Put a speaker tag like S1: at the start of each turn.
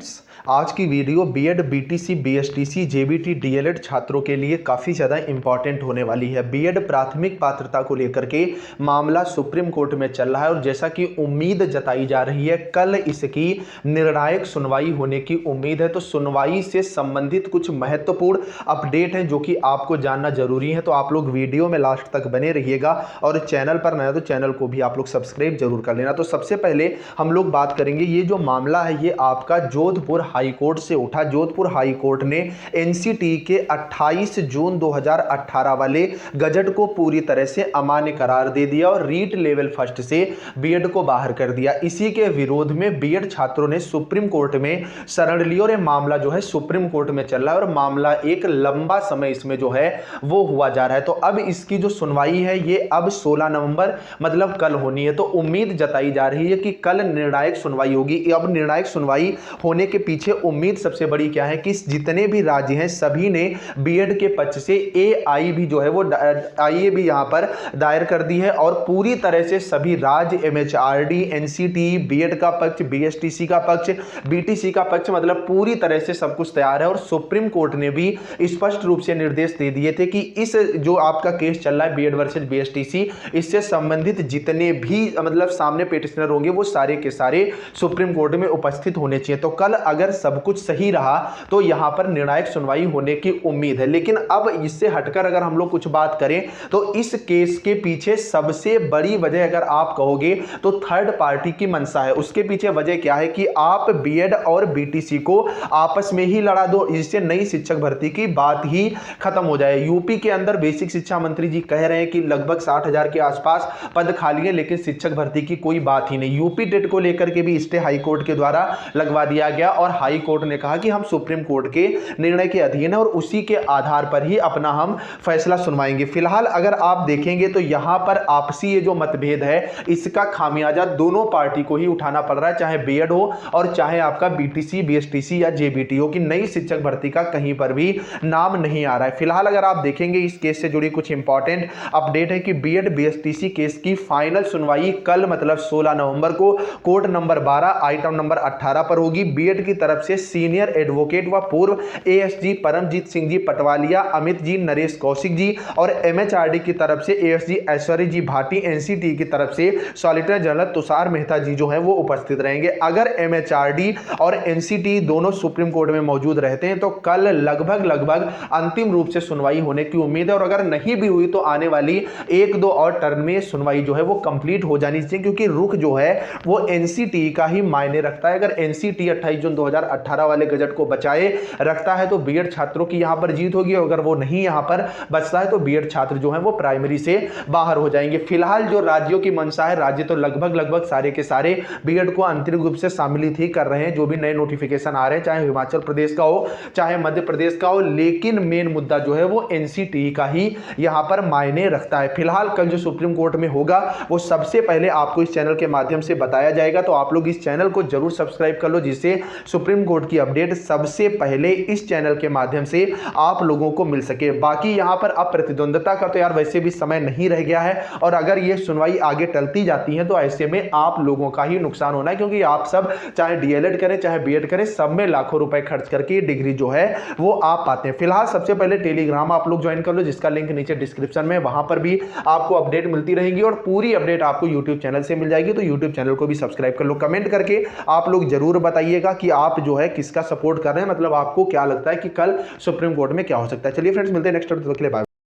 S1: Friends, आज की video BEd, BTC, BSTC, JBT, DElEd छात्रों के लिए काफ़ी ज़्यादा इंपॉर्टेंट होने वाली है। बीएड प्राथमिक पात्रता को लेकर के मामला सुप्रीम कोर्ट में चल रहा है और जैसा कि उम्मीद जताई जा रही है कल इसकी निर्णायक सुनवाई होने की उम्मीद है। तो सुनवाई से संबंधित कुछ महत्वपूर्ण अपडेट हैं जो कि आपको जानना जरूरी है। तो आप लोग वीडियो में लास्ट तक बने रहिएगा और चैनल पर नया तो चैनल को भी आप लोग सब्सक्राइब जरूर कर लेना। तो सबसे पहले हम लोग बात करेंगे, ये जो मामला है ये आपका जोधपुर हाई कोर्ट से उठा। जोधपुर हाई कोर्ट ने एनसीटी के 28 जून 2018 वाले गजट को पूरी तरह से अमान्य करार दे दिया और रीट लेवल फर्स्ट से बीएड को बाहर कर दिया। इसी के विरोध में बीएड छात्रों ने सुप्रीम कोर्ट में शरण ली और ये मामला जो है सुप्रीम कोर्ट में चल रहा है और मामला एक लंबा समय इसमें जो है वो हुआ जा रहा है। तो अब इसकी जो सुनवाई है ये अब 16 नवंबर मतलब कल होनी है। तो उम्मीद जताई जा रही है कि कल निर्णायक सुनवाई होगी। अब निर्णायक सुनवाई होने के पीछे उम्मीद सबसे बड़ी क्या है कि जितने भी राज्य हैं सभी ने बीएड के पक्ष से एआई भी जो है वो आईए भी यहां पर दायर कर दी है और पूरी तरह से सभी राज्य एमएचआरडी, एनसीटी, बीएड का पक्ष, बीएसटीसी का पक्ष, बीटीसी का पक्ष, मतलब पूरी तरह से सब कुछ तैयार है। और सुप्रीम कोर्ट ने भी स्पष्ट रूप से निर्देश दे दिए थे कि इस जो आपका केस चल रहा है बीएड वर्सेस बीएसटीसी, इससे संबंधित जितने भी मतलब सामने पिटिशनर होंगे वो सारे के सारे सुप्रीम कोर्ट में उपस्थित होने चाहिए। तो कल अगर सब कुछ सही रहा तो यहां पर निर्णायक सुनवाई होने की उम्मीद है। लेकिन अब इससे हटकर अगर हम लोग कुछ बात करें तो इस केस के पीछे सबसे बड़ी वजह अगर आप कहोगे तो थर्ड पार्टी की मंशा है। उसके पीछे वजह क्या है कि आप बीएड और बीटीसी को आपस में ही लड़ा दो, इससे नई शिक्षक भर्ती की बात ही खत्म हो जाए। यूपी के अंदर बेसिक शिक्षा मंत्री जी कह रहे हैं कि लगभग 60,000 के आसपास पद खाली है लेकिन शिक्षक भर्ती की कोई बात ही नहीं। यूपी टेट को लेकर के भी स्टे हाई कोर्ट के द्वारा लगवा दिया गया और हाई कोर्ट ने कहा कि हम सुप्रीम कोर्ट के निर्णय के अधीन है और उसी के आधार पर ही अपना हम फैसला सुनवाएंगे। फिलहाल अगर आप देखेंगे तो यहां पर आपसी ये जो मतभेद है इसका खामियाजा दोनों पार्टी को ही उठाना पड़ रहा है, चाहे बीएड हो और चाहे आपका बीटीसी, बीएसटीसी या जेबीटी हो, कि नई शिक्षक भर्ती का कहीं पर भी नाम नहीं आ रहा है। फिलहाल अगर आप देखेंगे इस केस से जुड़ी कुछ इंपॉर्टेंट अपडेट है कि बीएड बीएसटीसी केस की फाइनल सुनवाई कल मतलब 16 नवंबर को कोर्ट नंबर 12 आइटम नंबर 18 पर होगी। बीएड की तरफ से सीनियर एडवोकेट व पूर्व एएसजी परमजीत सिंह जी पटवालिया, अमित जी, नरेश कौशिक जी और एमएचआरडी की तरफ से एएसजी ऐश्वर्य जी भाटी, एनसीटी की तरफ से सॉलिसिटर जनरल तुषार मेहता जी जो है वो उपस्थित रहेंगे। अगर एमएचआरडी और एनसीटी दोनों सुप्रीम कोर्ट में मौजूद रहते हैं तो कल लगभग अंतिम रूप से सुनवाई होने की उम्मीद है और अगर नहीं भी हुई तो आने वाली 1-2 और टर्न में सुनवाई जो है वो कंप्लीट हो जानी चाहिए, क्योंकि रुख जो है वो एनसीटी का ही मायने रखता है। अगर एनसीटी 28 जून 2018 वाले गजट को बचाए रखता है तो बीएड छात्रों की यहां पर जीत होगी और अगर वो नहीं यहां पर बचता है तो बीएड छात्र जो है वो प्राइमरी से बाहर हो जाएंगे। फिलहाल जो राज्यों की मंशा है, राज्य तो लगभग सारे के सारे बीएड को अंतरिम रूप से सम्मिलित ही कर रहे हैं। जो भी नए नोटिफिकेशन आ रहे हैं, चाहे हिमाचल प्रदेश का हो चाहे मध्य प्रदेश का हो, लेकिन मेन मुद्दा जो है वो एनसीटी का ही यहां पर मायने रखता है। फिलहाल कल जो सुप्रीम कोर्ट में होगा वो सबसे पहले आपको इस चैनल के माध्यम से बताया जाएगा। तो आप लोग इस चैनल को जरूर सब्सक्राइब कर लो जिससे सुप्रीम कोर्ट की अपडेट सबसे पहले इस चैनल के माध्यम से आप लोगों को मिल सके। बाकी यहां पर अब प्रतिद्वंदता का तो यार वैसे भी समय नहीं रह गया है और अगर ये सुनवाई आगे टलती जाती है तो ऐसे में आप लोगों का ही नुकसान होना है, क्योंकि आप सब चाहे डीएलएड करें चाहे बीएड करें, सब में लाखों रुपए खर्च करके डिग्री जो है वो आप पाते हैं। फिलहाल सबसे पहले टेलीग्राम आप लोग ज्वाइन कर लो जिसका लिंक नीचे डिस्क्रिप्शन में, वहां पर भी आपको अपडेट मिलती रहेगी और पूरी अपडेट आपको यूट्यूब चैनल से मिल जाएगी। तो यूट्यूब चैनल को भी सब्सक्राइब कर लो। कमेंट करके आप लोग जरूर बताइएगा कि आप जो है किसका सपोर्ट कर रहे हैं, मतलब आपको क्या लगता है कि कल सुप्रीम कोर्ट में क्या हो सकता है। चलिए फ्रेंड्स, मिलते हैं नेक्स्ट वीडियो के लिए। बाय।